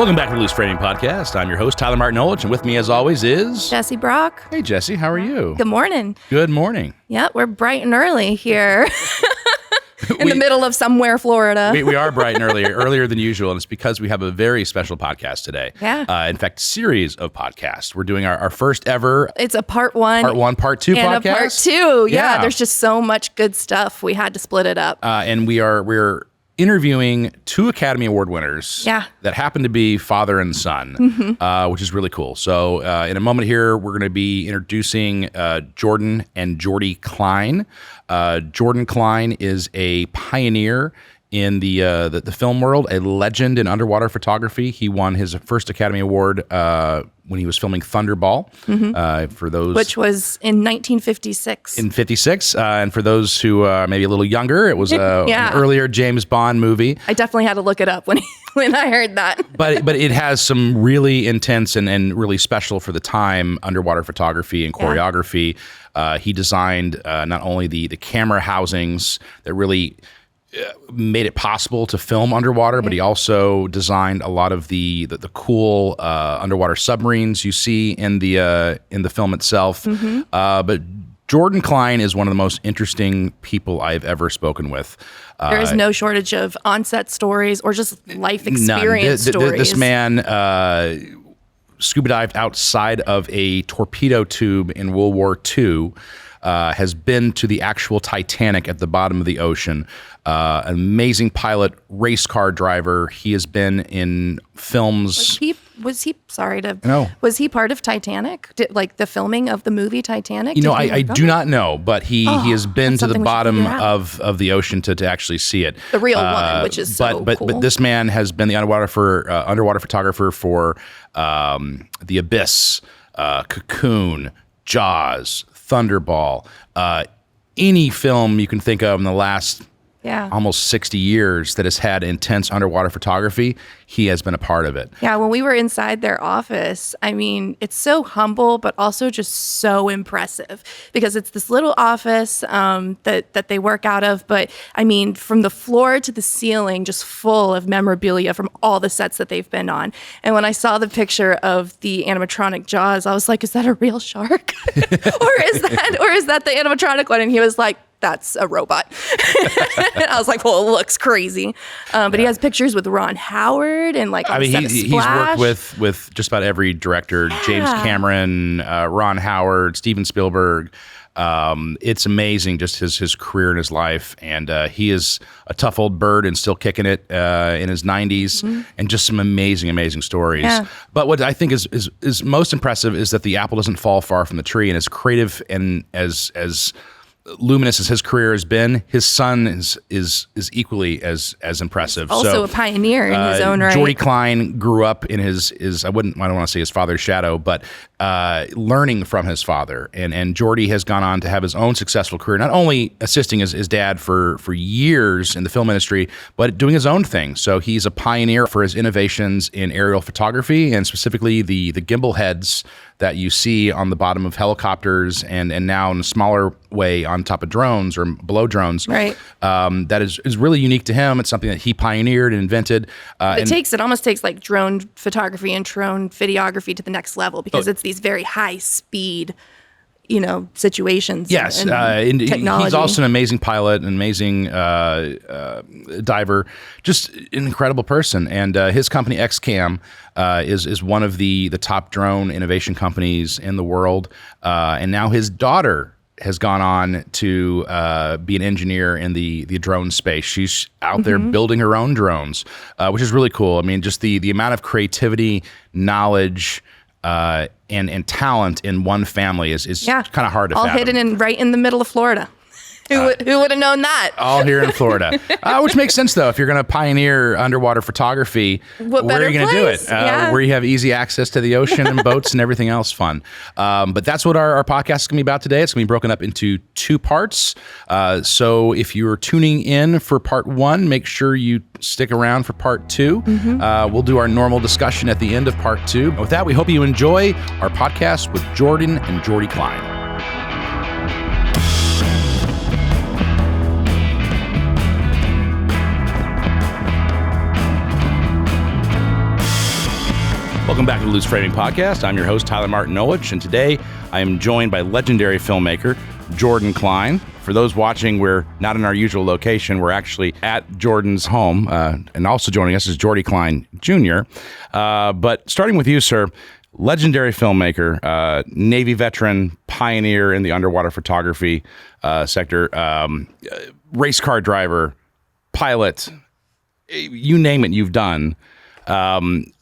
Welcome back to the Loose Framing Podcast. I'm your host, Tyler Martin Olich, and with me, as always, is... Jesse Brock. Hey, Jesse. How are you? Good morning. Good morning. Yeah, we're bright and early here in the middle of somewhere, Florida. We are bright and earlier than usual, and it's because we have a very special podcast today. Yeah. In fact, series of podcasts. We're doing our first ever... It's a part one. Part one, part two and podcast. And a part two. Yeah, there's just so much good stuff. We had to split it up. And we're interviewing two Academy Award winners that happen to be father and son, which is really cool. So in a moment here, we're going to be introducing Jordan and Jordy Klein. Jordan Klein is a pioneer in the film world, a legend in underwater photography. He won his first Academy Award when he was filming Thunderball. For those, which was in 1956. In 56, and for those who are maybe a little younger, it was an earlier James Bond movie. I definitely had to look it up when I heard that. but it has some really intense and really special for the time underwater photography and choreography. He designed not only the camera housings that really made it possible to film underwater, but he also designed a lot of the cool underwater submarines you see in the film itself. But Jordan Klein is one of the most interesting people I've ever spoken with. There is no shortage of on-set stories or just life experience stories. This man scuba dived outside of a torpedo tube in World War II. Has been to the actual Titanic at the bottom of the ocean. An amazing pilot, race car driver. He has been in films. Was he part of Titanic? Like the filming of the movie Titanic? You know, I do not know, but he has been to the bottom of the ocean to actually see it. The real one, which is so cool. But this man has been the underwater photographer for The Abyss, Cocoon, Jaws, Thunderball, any film you can think of in the last almost 60 years that has had intense underwater photography, he has been a part of it. Yeah, when we were inside their office, I mean, it's so humble, but also just so impressive because it's this little office that they work out of. But I mean, from the floor to the ceiling, just full of memorabilia from all the sets that they've been on. And when I saw the picture of the animatronic Jaws, I was like, is that a real shark? or is that the animatronic one? And he was like, that's a robot. And I was like, well, it looks crazy. But he has pictures with Ron Howard and like on the set of Splash. He's worked with just about every director, James Cameron, Ron Howard, Steven Spielberg. It's amazing just his career and his life. And he is a tough old bird and still kicking it in his 90s and just some amazing stories. Yeah. But what I think is most impressive is that the apple doesn't fall far from the tree, and as creative and as luminous as his career has been, his son is equally as impressive. He's also a pioneer in his own right. Jordy Klein grew up in his I don't want to say his father's shadow, but learning from his father. And Jordy has gone on to have his own successful career, not only assisting his dad for years in the film industry, but doing his own thing. So he's a pioneer for his innovations in aerial photography, and specifically the gimbal heads that you see on the bottom of helicopters and now in a smaller way on top of drones or below drones. Right. That is really unique to him. It's something that he pioneered and invented. It almost takes like drone photography and drone videography to the next level because it's these very high speed, situations. Yes. And technology. He's also an amazing pilot, an amazing diver, just an incredible person. And his company XCam is one of the top drone innovation companies in the world. And now his daughter has gone on to be an engineer in the drone space. She's out there building her own drones, which is really cool. I mean, just the amount of creativity, knowledge, and talent in one family is kind of hard to fathom. All hidden right in the middle of Florida. Who would have known that? All here in Florida. Which makes sense, though. If you're going to pioneer underwater photography, where are you going to do it? Where you have easy access to the ocean and boats and everything else fun. But that's what our podcast is going to be about today. It's going to be broken up into two parts. So if you're tuning in for part one, make sure you stick around for part two. We'll do our normal discussion at the end of part two. And with that, we hope you enjoy our podcast with Jordan and Jordy Klein. back to the Loose Framing Podcast. I'm your host, Tyler Martinowicz, and today I am joined by legendary filmmaker Jordy Klein. For those watching, we're not in our usual location. We're actually at Jordan's home, and also joining us is Jordy Klein Jr. But starting with you, sir, legendary filmmaker, Navy veteran, pioneer in the underwater photography sector, race car driver, pilot, you name it, you've done.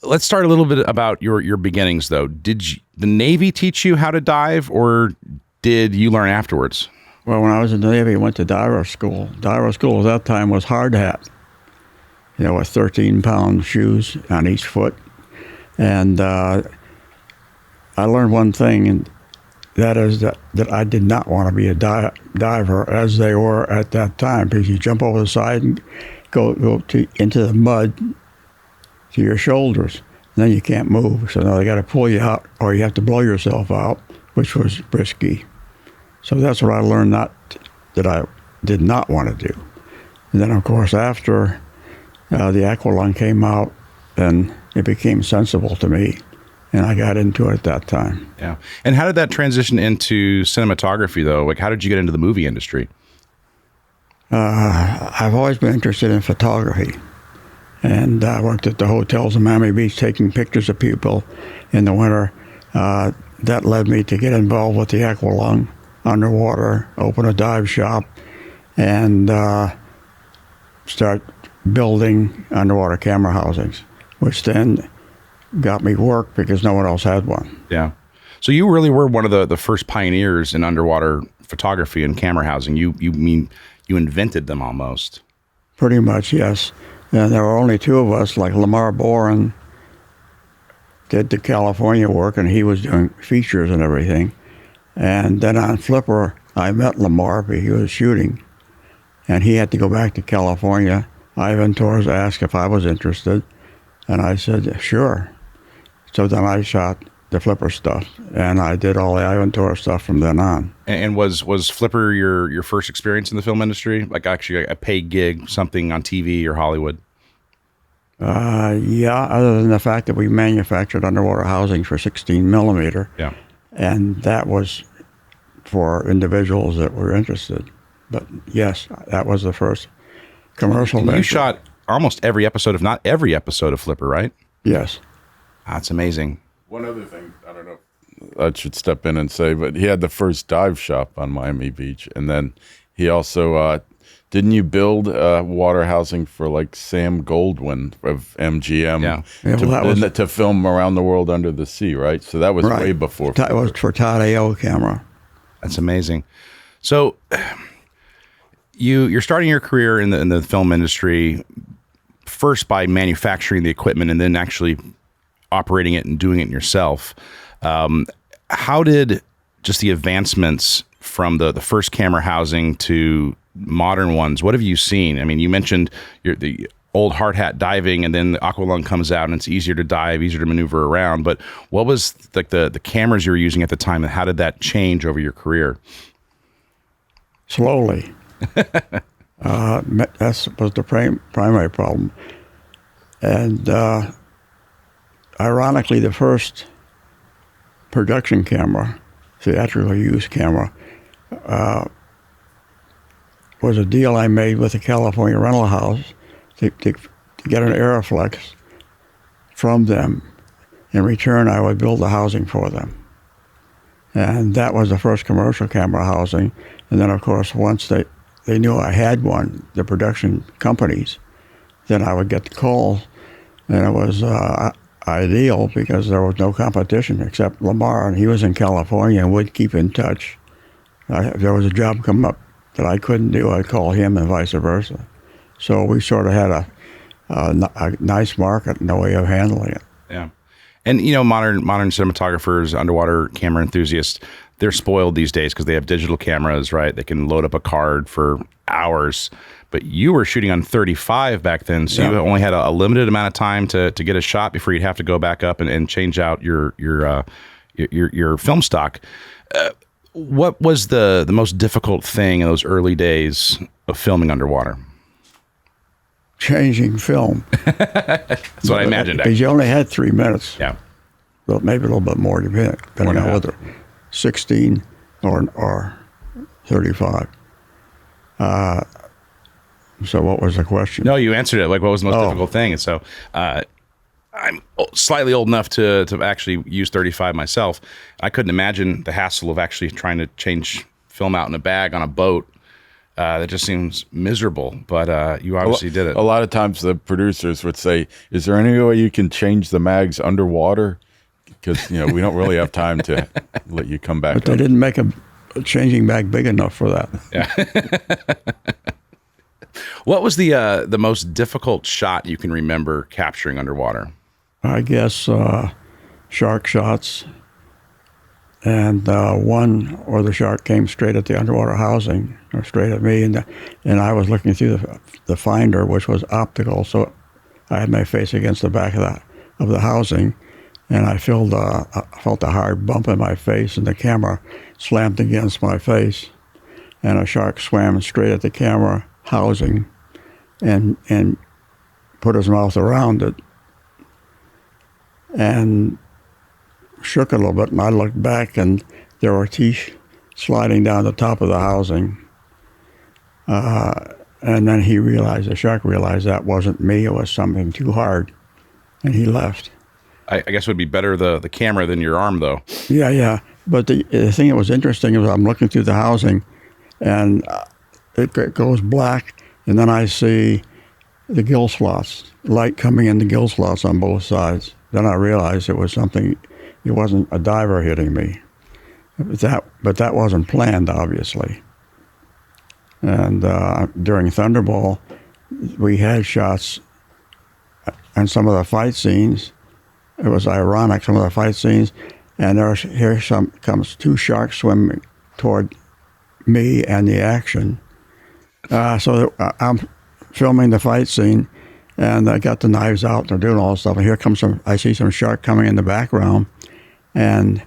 Let's start a little bit about your beginnings, though. Did the Navy teach you how to dive, or did you learn afterwards? Well, when I was in the Navy, I went to diver school. Diver school at that time was hard hat, with 13-pound shoes on each foot. And I learned one thing, and that is that I did not want to be a diver as they were at that time, because you jump over the side and go into the mud to your shoulders, and then you can't move. So now they got to pull you out, or you have to blow yourself out, which was risky. So that's what I learned that I did not want to do. And then, of course, after the Aqualung came out, then it became sensible to me, and I got into it at that time. Yeah. And how did that transition into cinematography, though? Like, how did you get into the movie industry? I've always been interested in photography, and I worked at the hotels in Miami Beach taking pictures of people in the winter. That led me to get involved with the Aqualung underwater, open a dive shop, and start building underwater camera housings, which then got me work because no one else had one. Yeah. So you really were one of the first pioneers in underwater photography and camera housing. You invented them almost. Pretty much, yes. And there were only two of us, like Lamar Boren did the California work, and he was doing features and everything. And then on Flipper, I met Lamar, but he was shooting, and he had to go back to California. Ivan Torres asked if I was interested, and I said, sure. So then I shot the Flipper stuff, and I did all the Ivan Torres stuff from then on. And was Flipper your first experience in the film industry? Like actually a paid gig, something on TV or Hollywood? Yeah, other than the fact that we manufactured underwater housings for 16 millimeter. Yeah. And that was for individuals that were interested. But yes, that was the first commercial. You shot almost every episode, if not every episode of Flipper, right? Yes. That's amazing. One other thing, I don't know if I should step in and say, but he had the first dive shop on Miami Beach. And then he also, didn't you build water housing for like Sam Goldwyn of MGM to film Around the World Under the Sea, right? So that was way before. That was for Todd A.O. camera. That's amazing. So you're starting your career in the film industry first by manufacturing the equipment and then actually operating it and doing it yourself. How did just the advancements from the first camera housing to modern ones, what have you seen? I mean, you mentioned the old hard hat diving, and then the Aqualung comes out and it's easier to dive, easier to maneuver around. But what was like the cameras you were using at the time, and how did that change over your career? Slowly. That was the primary problem. And ironically, the first production camera, theatrical use camera, was a deal I made with a California rental house to get an Aeroflex from them. In return, I would build the housing for them. And that was the first commercial camera housing. And then, of course, once they knew I had one, the production companies, then I would get the calls. And it was ideal because there was no competition except Lamar, and he was in California and would keep in touch. If there was a job come up that I couldn't do, I'd call him and vice versa. So we sort of had a nice market and a way of handling it. Yeah. And, modern cinematographers, underwater camera enthusiasts, they're spoiled these days because they have digital cameras, right? They can load up a card for hours. But you were shooting on 35 back then, so you only had a limited amount of time to get a shot before you'd have to go back up and change out your film stock. What was the most difficult thing in those early days of filming underwater? Changing film. That's what I imagined. Because you only had 3 minutes. Yeah. well, maybe a little bit more, depending and a on half. whether 16 or 35. So what was the question? No, you answered it. Like, what was the most Oh. difficult thing? And so, I'm slightly old enough to actually use 35 myself. I couldn't imagine the hassle of actually trying to change film out in a bag on a boat. That just seems miserable. But you obviously did it. A lot of times the producers would say, "Is there any way you can change the mags underwater? Because we don't really have time to let you come back." But they didn't make a changing bag big enough for that. What was the most difficult shot you can remember capturing underwater? I guess shark shots, and one where the shark came straight at the underwater housing, or straight at me, and I was looking through the finder, which was optical, so I had my face against the back of the housing, and I felt a hard bump in my face, and the camera slammed against my face, and a shark swam straight at the camera housing, and put his mouth around it, and shook a little bit, and I looked back, and there were teeth sliding down the top of the housing. And then the shark realized that wasn't me, it was something too hard, and he left. I guess it would be better the camera than your arm, though. Yeah. But the thing that was interesting is I'm looking through the housing, and it goes black, and then I see the gill slots, light coming in the gill slots on both sides. Then I realized it wasn't a diver hitting me. But that wasn't planned, obviously. And during Thunderball, we had shots, and some of the fight scenes, it was ironic, some of the fight scenes, and comes two sharks swimming toward me and the action. So I'm filming the fight scene, and I got the knives out, and they're doing all this stuff, and here comes I see some shark coming in the background, and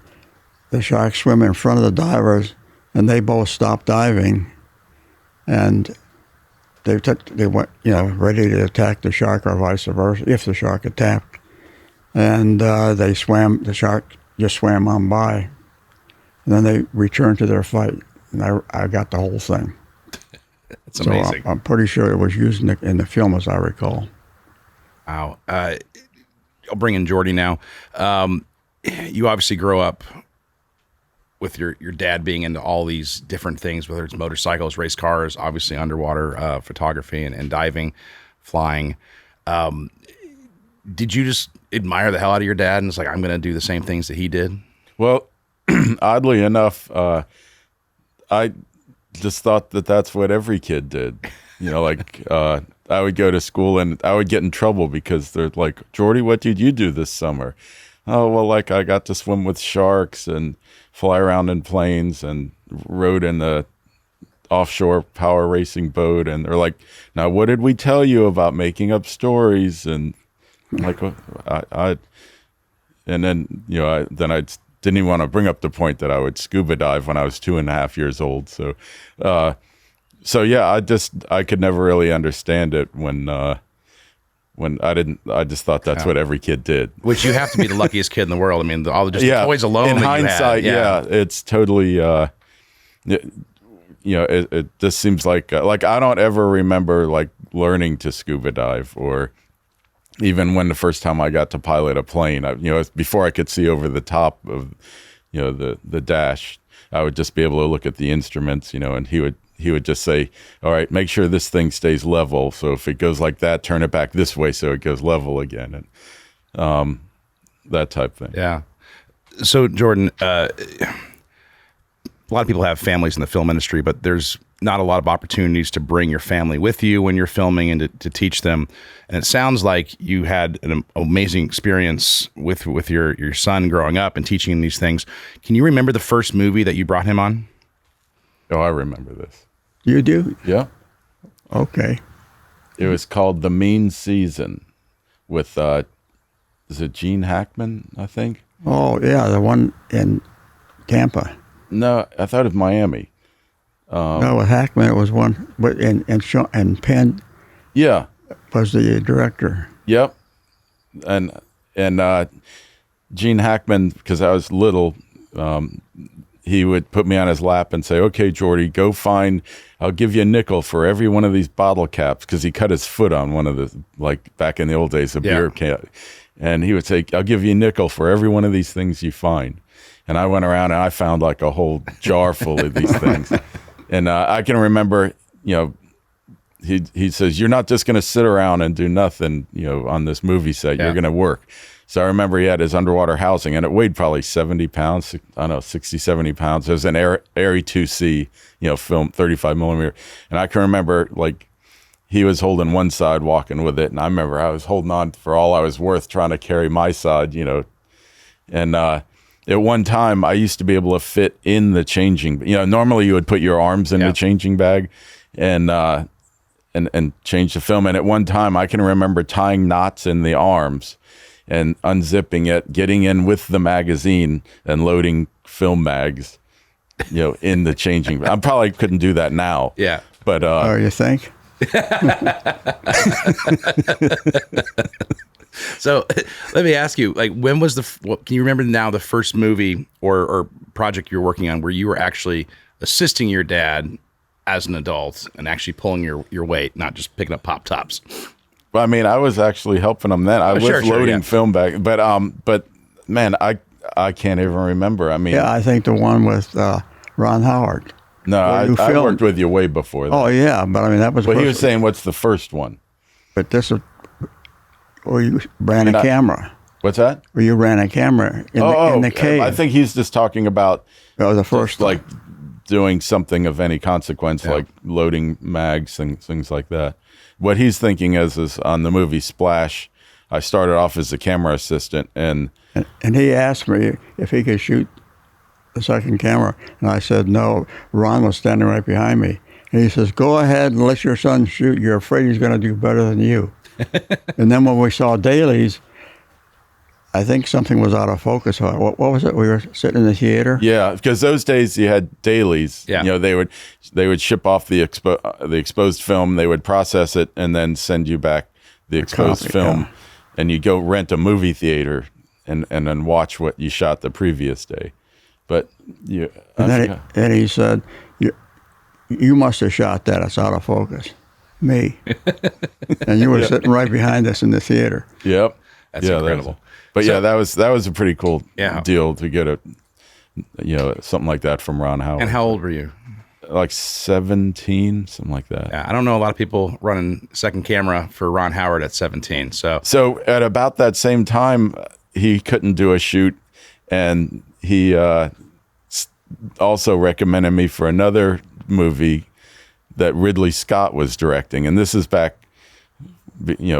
the sharks swim in front of the divers, and they both stopped diving, and they went, ready to attack the shark or vice versa, if the shark attacked. And the shark just swam on by, and then they returned to their fight, and I got the whole thing. It's amazing. So I'm pretty sure it was used in the film, as I recall. Wow. I'll bring in Jordy now. You obviously grow up with your dad being into all these different things, whether it's motorcycles, race cars, obviously underwater photography and diving, flying. Did you just admire the hell out of your dad and it's like, I'm going to do the same things that he did? Well, oddly enough, I just thought that that's what every kid did. I would go to school and I would get in trouble because they're like, "Jordy, what did you do this summer?" "Oh, well, I got to swim with sharks and fly around in planes and rode in the offshore power racing boat." And they're like, "Now, what did we tell you about making up stories?" And I'm like, and then, I didn't even want to bring up the point that I would scuba dive when I was 2.5 years old. So, yeah, I could never really understand it when I just thought that's what every kid did. Which you have to be the luckiest kid in the world. I mean, the toys alone. In that hindsight, you had, it's totally, it just seems like I don't ever remember learning to scuba dive, or even when the first time I got to pilot a plane, before I could see over the top of, the dash, I would just be able to look at the instruments, and he would just say, "All right, make sure this thing stays level. So if it goes like that, turn it back this way so it goes level again," and that type thing. Yeah. So Jordan, a lot of people have families in the film industry, but there's not a lot of opportunities to bring your family with you when you're filming and to teach them. And it sounds like you had an amazing experience with your son growing up and teaching him these things. Can you remember the first movie that you brought him on? Oh, I remember this. You do? Yeah. Okay. It was called The Mean Season with, is it Gene Hackman, I think? Oh, yeah, the one in Tampa. No, I thought of Miami. No, with Hackman, it was one, but and Penn Yeah. was the director. Yep. And Gene Hackman, because I was little, he would put me on his lap and say, "Okay, Jordy, go find. I'll give you a nickel for every one of these bottle caps," because he cut his foot on one of the, like back in the old days, a beer can. And he would say, "I'll give you a nickel for every one of these things you find." And I went around and I found like a whole jar full of these things. And I can remember, he says, "You're not just going to sit around and do nothing, on this movie set. You're going to work." So I remember he had his underwater housing, and it weighed probably 70 pounds. I don't know, 60, 70 pounds. It was an Airy 2C, film, 35 millimeter. And I can remember, like, he was holding one side, walking with it. And I remember I was holding on for all I was worth, trying to carry my side, And at one time, I used to be able to fit in the changing. Normally you would put your arms in the changing bag and change the film. And at one time, I can remember tying knots in the arms and unzipping it, getting in with the magazine and loading film mags, in the changing. I probably couldn't do that now. Yeah. But Oh, you think? So let me ask you, like, when was can you remember now the first movie or project you were working on where you were actually assisting your dad as an adult and actually pulling your weight, not just picking up pop tops? Well, I mean, I was actually helping him then. I was loading film back, but man, I can't even remember. I mean, Yeah, I think the one with Ron Howard. no, I worked with you way before that. Oh, yeah, but I mean, that was But he first- was saying, what's the first one? But this is where you ran a camera. What's that? Where you ran a camera in the cave. I think he's just talking about That was the first like doing something of any consequence, like loading mags and things like that. What he's thinking is on the movie Splash, I started off as a camera assistant, and he asked me if he could shoot the second camera, and I said no. Ron was standing right behind me, and he says, "Go ahead and let your son shoot. You're afraid he's going to do better than you." And then when we saw dailies, I think something was out of focus. What was it? We were sitting in the theater. yeah, because those days you had dailies. Yeah. They would ship off the exposed film. They would process it and then send you back the exposed copy, film, yeah. and you go rent a movie theater and then watch what you shot the previous day. But And then he said, "You must have shot that. It's out of focus." Me. And you were sitting right behind us in the theater. Yep. That's incredible. But that was a pretty cool Yeah. deal to get something like that from Ron Howard. And how old were you? Like 17, something like that. Yeah, I don't know a lot of people running second camera for Ron Howard at 17. So at about that same time, he couldn't do a shoot, and he also recommended me for another movie that Ridley Scott was directing, and this is back,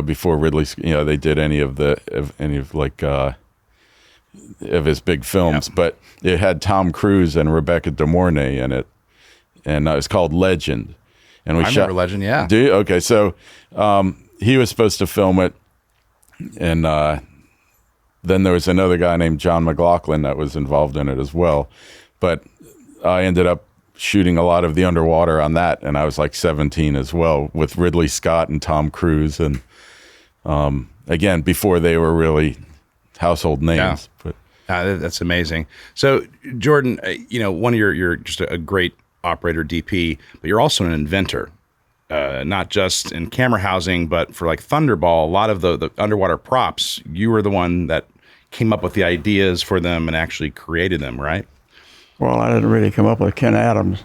before Ridley, they did any of his big films, but it had Tom Cruise and Rebecca De Mornay in it, and it was called Legend. And we I shot remember Legend, yeah. Do you? Okay, so he was supposed to film it, and then there was another guy named John McLaughlin that was involved in it as well, but I ended up shooting a lot of the underwater on that, and I was like 17 as well, with Ridley Scott and Tom Cruise, and again, before they were really household names. Yeah. But that's amazing. So Jordan, one of you're just a great operator, DP, but you're also an inventor, not just in camera housing, but for like Thunderball, a lot of the underwater props, you were the one that came up with the ideas for them and actually created them, right? Well, I didn't really come up with Ken Adams.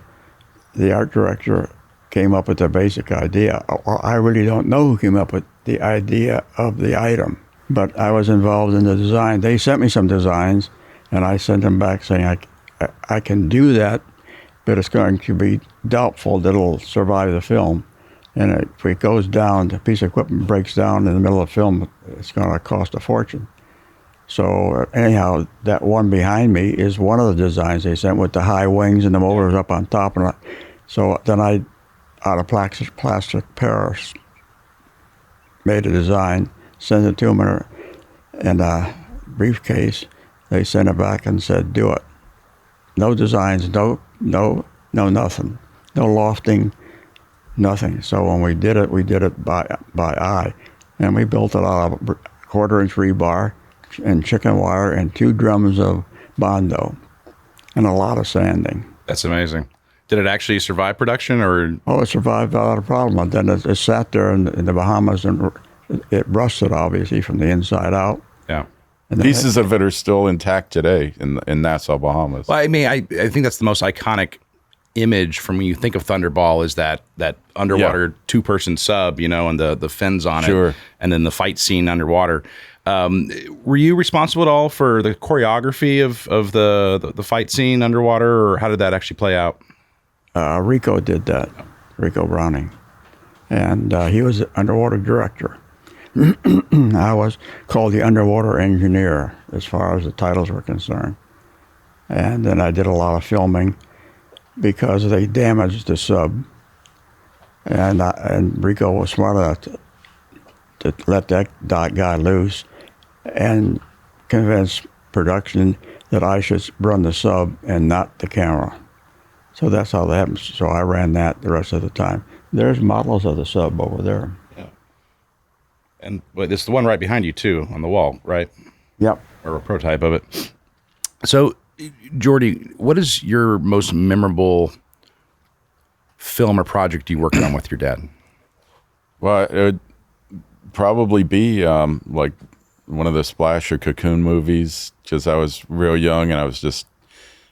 The art director came up with the basic idea. I really don't know who came up with the idea of the item, but I was involved in the design. They sent me some designs, and I sent them back saying, I can do that, but it's going to be doubtful that it'll survive the film. And if it goes down, the piece of equipment breaks down in the middle of the film, it's going to cost a fortune. So anyhow, that one behind me is one of the designs they sent with the high wings and the motors up on top. And so then I, out of plastic Paris, made a design, sent it to them in a briefcase. They sent it back and said, "Do it. No designs, no nothing, no lofting, nothing." So when we did it by eye, and we built it out of 1/4-inch rebar, and chicken wire and 2 drums of Bondo and a lot of sanding. That's amazing. Did it actually survive production, or? Oh, it survived without a problem. And then it sat there in the Bahamas, and it rusted, obviously, from the inside out. Yeah. And Pieces of it are still intact today in Nassau, Bahamas. Well, I mean, I think that's the most iconic image from when you think of Thunderball is that underwater 2-person sub, and the fins on Sure. it, and then the fight scene underwater. Were you responsible at all for the choreography of the fight scene underwater, or how did that actually play out? Rico did that, Rico Browning. And he was the underwater director. I was called the underwater engineer as far as the titles were concerned. And then I did a lot of filming because they damaged the sub. And Rico was smart enough to let that guy loose and convince production that I should run the sub and not the camera. So that's how that happened. So I ran that the rest of the time. There's models of the sub over there. And it's the one right behind you too, on the wall, right? Yep. Or a prototype of it. So, Jordy, what is your most memorable film or project you worked on with your dad? Well, it would probably be like one of the Splash or Cocoon movies, because I was real young and I was just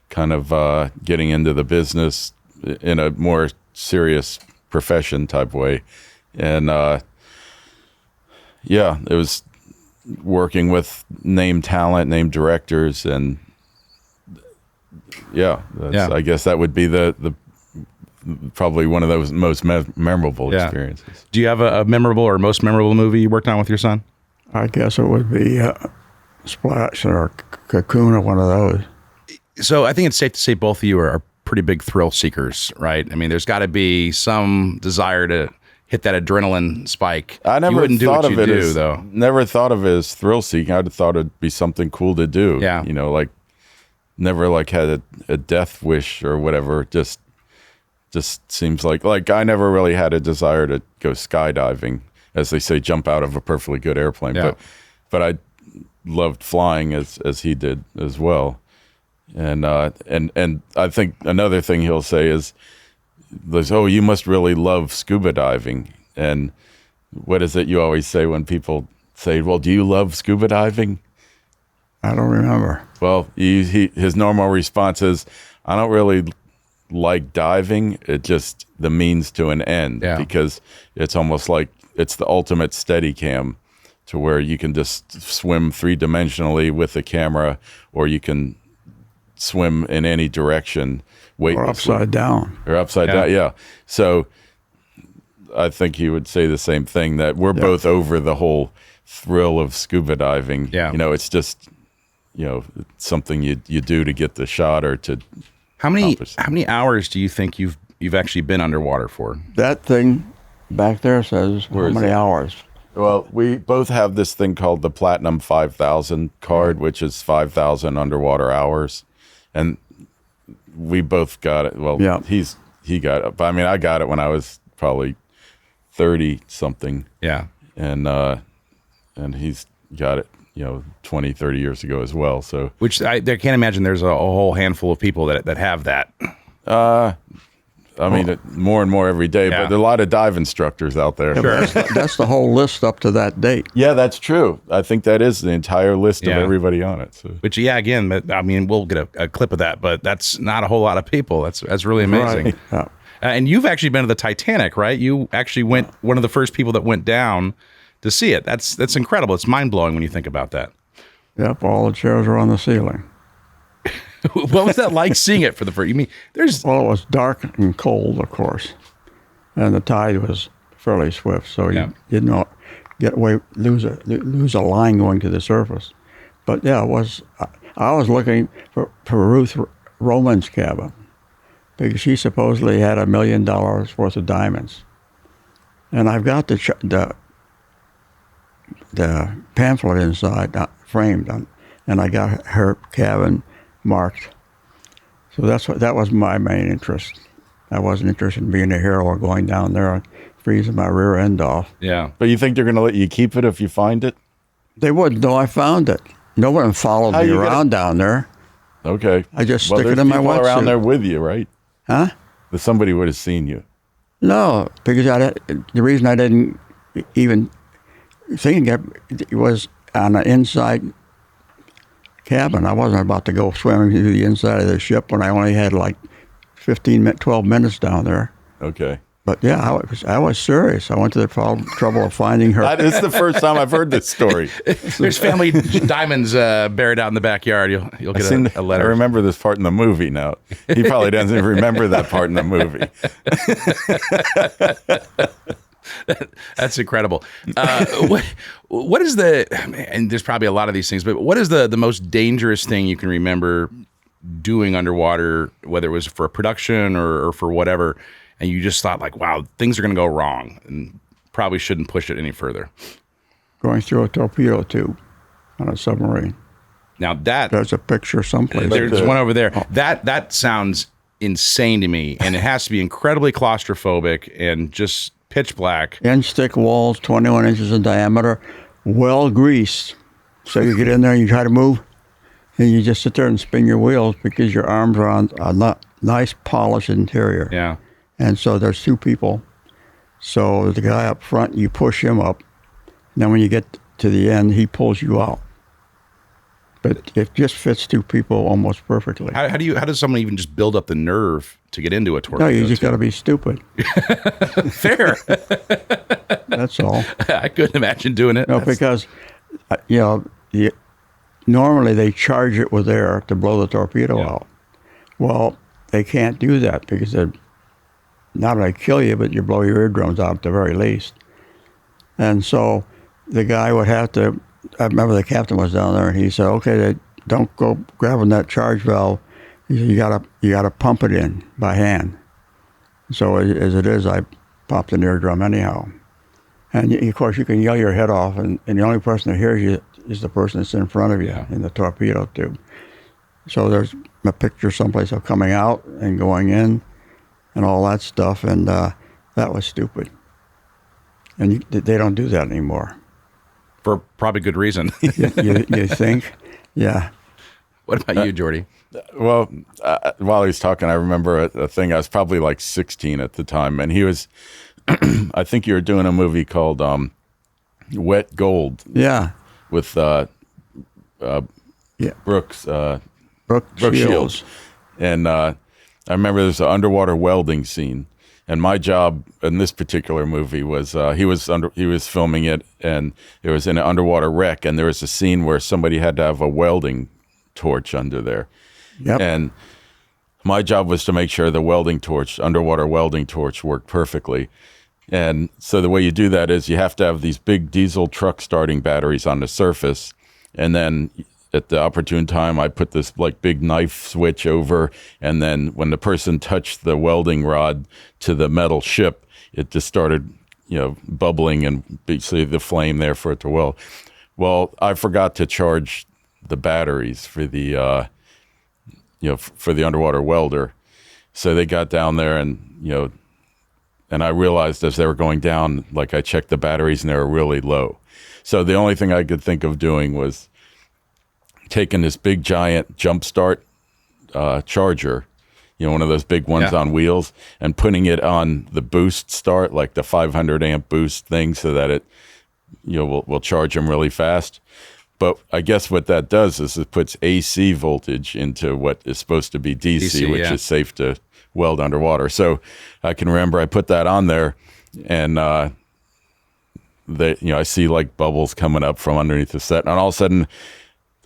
kind of getting into the business in a more serious profession type way. And yeah, it was working with named talent, named directors, and I guess that would be the probably one of those most memorable experiences. Do you have a memorable or most memorable movie you worked on with your son? I guess it would be Splash or Cocoon or one of those. So I think it's safe to say both of you are pretty big thrill seekers, right? I mean, there's got to be some desire to hit that adrenaline spike. I never you wouldn't do thought what of you it do, as, though. Never thought of it as thrill seeking. I'd thought it'd be something cool to do. Yeah. Like never like had a death wish or whatever. Just seems like I never really had a desire to go skydiving, as they say, jump out of a perfectly good airplane. Yeah. But I loved flying as he did as well. And I think another thing he'll say is, "Oh, you must really love scuba diving." And what is it you always say when people say, "Well, do you love scuba diving?" I don't remember. Well, his normal response is, "I don't really like diving. It just the means to an end." Yeah. Because it's almost like it's the ultimate Steadicam, to where you can just swim 3-dimensionally with the camera, or you can swim in any direction, Or upside down. or upside down. Yeah. So I think he would say the same thing, that we're both over the whole thrill of scuba diving. Yeah. It's just, it's something you do to get the shot or to How many accomplish. hours do you think you've actually been underwater for? That thing back there says how is many it? hours. Well, we both have this thing called the Platinum 5000 card, which is 5,000 underwater hours. And we both got it. Well, Yeah. he got it. But I mean, I got it when I was probably 30 something. Yeah. And he's got it, 20, 30 years ago as well. So, Which I can't imagine there's a whole handful of people that have that. I mean, more and more every day, Yeah. but there are a lot of dive instructors out there. That's the whole list up to that date. Yeah, that's true. I think that is the entire list Yeah. of everybody on it. So. Which, again, I mean, we'll get a clip of that, but that's not a whole lot of people. That's really amazing. Right. Yeah. And you've actually been to the Titanic, right? You actually went one of the first people that went down to see it. That's incredible. It's mind blowing when you think about that. Yep, all the chairs were on the ceiling. What was that like seeing it for the first? You mean there's Well, it was dark and cold, of course, and the tide was fairly swift, so Yeah. you did not lose a line going to the surface. But yeah, it was. I was looking for Ruth Roman's cabin because she supposedly had $1 million worth of diamonds, and I've got the pamphlet inside framed, and I got her cabin marked. So that was my main interest. I wasn't interested in being a hero or going down there and freezing my rear end off. yeah. But you think they're going to let you keep it if you find it? They wouldn't, though. I found it. no one followed How me you gonna- around down there. Okay. I just well, stick it there's in my people around wetsuit. there with you, right? Huh? That somebody would have seen you. No, because the reason I didn't even think it was on the inside cabin. I wasn't about to go swimming through the inside of the ship when I only had like 12 minutes down there. Okay. But yeah, I was serious. I went to the trouble of finding her. This is the first time I've heard this story. There's family diamonds buried out in the backyard. You'll get a letter. I remember this part in the movie now. He probably doesn't even remember that part in the movie. That's incredible. What is and there's probably a lot of these things, but what is the most dangerous thing you can remember doing underwater, whether it was for a production or for whatever, and you just thought like, wow, things are going to go wrong and probably shouldn't push it any further? Going through a torpedo tube on a submarine. Now There's a picture someplace. there's one over there. That sounds insane to me, and it has to be incredibly claustrophobic and just pitch black. Inch-thick walls, 21 inches in diameter, well greased. So you get in there and you try to move, and you just sit there and spin your wheels because your arms are on a nice polished interior. Yeah. And so there's two people. So the guy up front, you push him up. And then when you get to the end, he pulls you out. But it just fits two people almost perfectly. How does someone even just build up the nerve to get into a torpedo? No, you just got to be stupid. Fair. That's all. I couldn't imagine doing it. No, because, normally they charge it with air to blow the torpedo out. Well, they can't do that because they're not only kill you, but you blow your eardrums out at the very least. And so the guy would have to, I remember the captain was down there and he said, okay, don't go grabbing that charge valve. He said, you gotta pump it in by hand. So as it is, I popped an eardrum anyhow. And of course you can yell your head off and the only person that hears you is the person that's in front of you in the torpedo tube. So there's a picture someplace of coming out and going in and all that stuff, and that was stupid. And they don't do that anymore. For probably good reason. You think? Yeah. What about you, Jordy? Well, while he was talking, I remember a thing. I was probably like 16 at the time, and he was, I think you were doing a movie called Wet Gold. Yeah. With Brooks Shields. And I remember there's an underwater welding scene, and my job in this particular movie was he was filming it, and it was in an underwater wreck, and there was a scene where somebody had to have a welding torch under there. Yep. And my job was to make sure the underwater welding torch worked perfectly. And so the way you do that is you have to have these big diesel truck starting batteries on the surface, and then at the opportune time, I put this like big knife switch over, and then when the person touched the welding rod to the metal ship, it just started, bubbling and basically the flame there for it to weld. Well, I forgot to charge the batteries for the, for the underwater welder. So they got down there and, and I realized as they were going down, like I checked the batteries and they were really low. So the only thing I could think of doing was taking this big giant jump start charger, one of those big ones on wheels, and putting it on the boost start, like the 500 amp boost thing, so that it, will charge them really fast. But I guess what that does is it puts AC voltage into what is supposed to be DC, which is safe to weld underwater. So I can remember I put that on there, and I see like bubbles coming up from underneath the set, and all of a sudden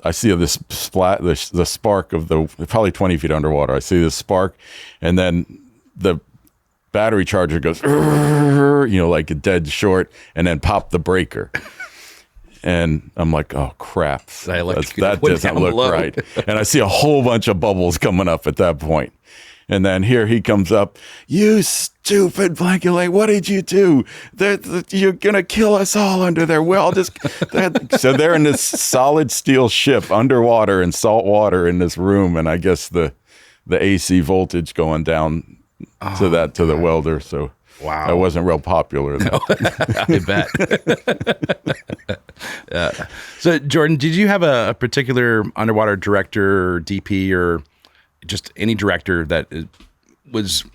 I see this splat, the spark of probably 20 feet underwater. I see this spark, and then the battery charger goes, like a dead short, and then pop the breaker. And I'm like, oh crap, that doesn't look right. And I see a whole bunch of bubbles coming up at that point. And then here he comes up, you stupid blanket lady, what did you do? You're going to kill us all under there. So they're in this solid steel ship underwater in salt water in this room. And I guess the AC voltage going down to the welder. So Wow. I wasn't real popular. Though. I bet. So, Jordan, did you have a particular underwater director or DP or just any director that was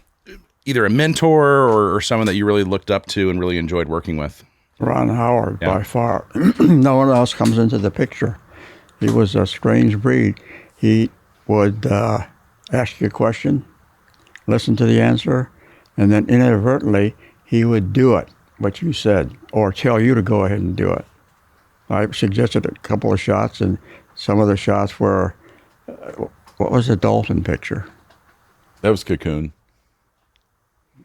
either a mentor or someone that you really looked up to and really enjoyed working with? Ron Howard, Yeah. by far. No one else comes into the picture. He was a strange breed. He would ask you a question, listen to the answer, and then inadvertently he would do it, what you said, or tell you to go ahead and do it. I suggested a couple of shots, and some of the shots were, what was the dolphin picture? That was Cocoon.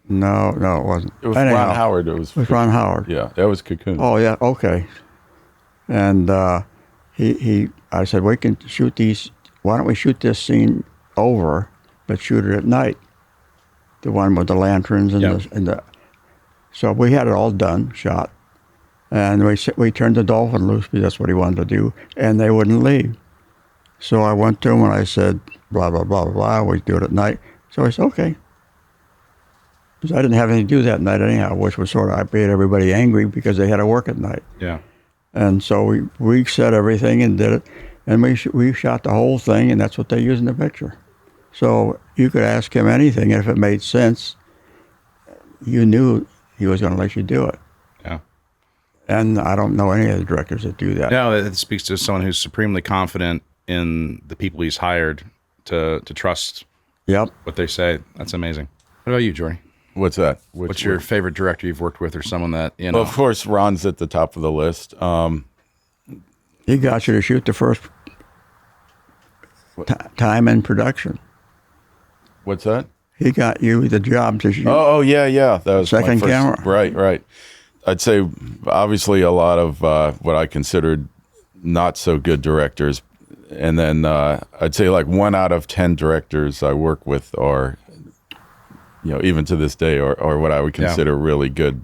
No, it wasn't. It was Anyhow, Ron Howard. It was Ron Howard. Yeah, that was Cocoon. Oh, yeah, okay. And I said, we can shoot these, why don't we shoot this scene over, but shoot it at night? The one with the lanterns and, Yep. So we had it all done, shot. And we turned the dolphin loose because that's what he wanted to do, and they wouldn't leave. So I went to him and I said, blah, blah, blah, blah, we do it at night. So he said, okay. Because I didn't have anything to do that night anyhow, which was sort of, I made everybody angry because they had to work at night. Yeah. And so we set everything and did it, and we shot the whole thing, and that's what they used in the picture. So you could ask him anything, and if it made sense, you knew he was going to let you do it. Yeah. And I don't know any of the directors that do that. No, it speaks to someone who's supremely confident in the people he's hired to trust Yep. what they say. That's amazing. What about you, Jordy? What's that? What's your favorite director you've worked with, or someone that, you know? Well, of course, Ron's at the top of the list. He got you to shoot the first time in production. What's that? He got you the job to shoot. Oh, yeah. That was my Second first, camera. Right. I'd say, obviously, a lot of what I considered not so good directors. And then I'd say like 1 out of 10 directors I work with are, even to this day, or what I would consider really good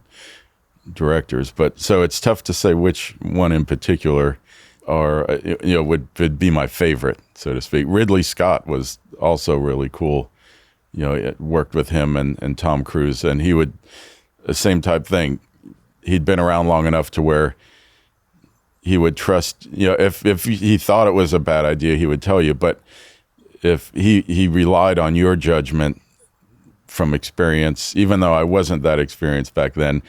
directors. But so it's tough to say which one in particular would be my favorite, so to speak. Ridley Scott was also really cool. Worked with him and Tom Cruise, and he would, the same type thing. He'd been around long enough to where he would trust, if he thought it was a bad idea, he would tell you. But if he relied on your judgment from experience, even though I wasn't that experienced back then,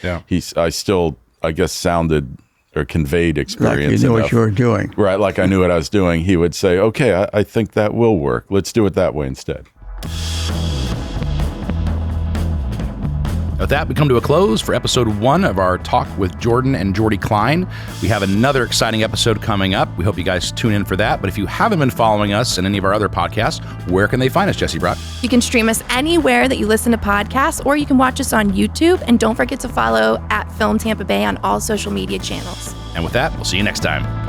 I still, I guess, sounded or conveyed experience. Like you knew enough. what you were doing. Right, like I knew what I was doing. He would say, okay, I think that will work. Let's do it that way instead. With that, we come to a close for episode 1 of our talk with Jordan and Jordy Klein. We have another exciting episode coming up. We hope you guys tune in for that. But if you haven't been following us in any of our other podcasts, where can they find us, Jesse Brock? You can stream us anywhere that you listen to podcasts, or you can watch us on YouTube. And don't forget to follow @Film Tampa Bay on all social media channels. And with that, we'll see you next time.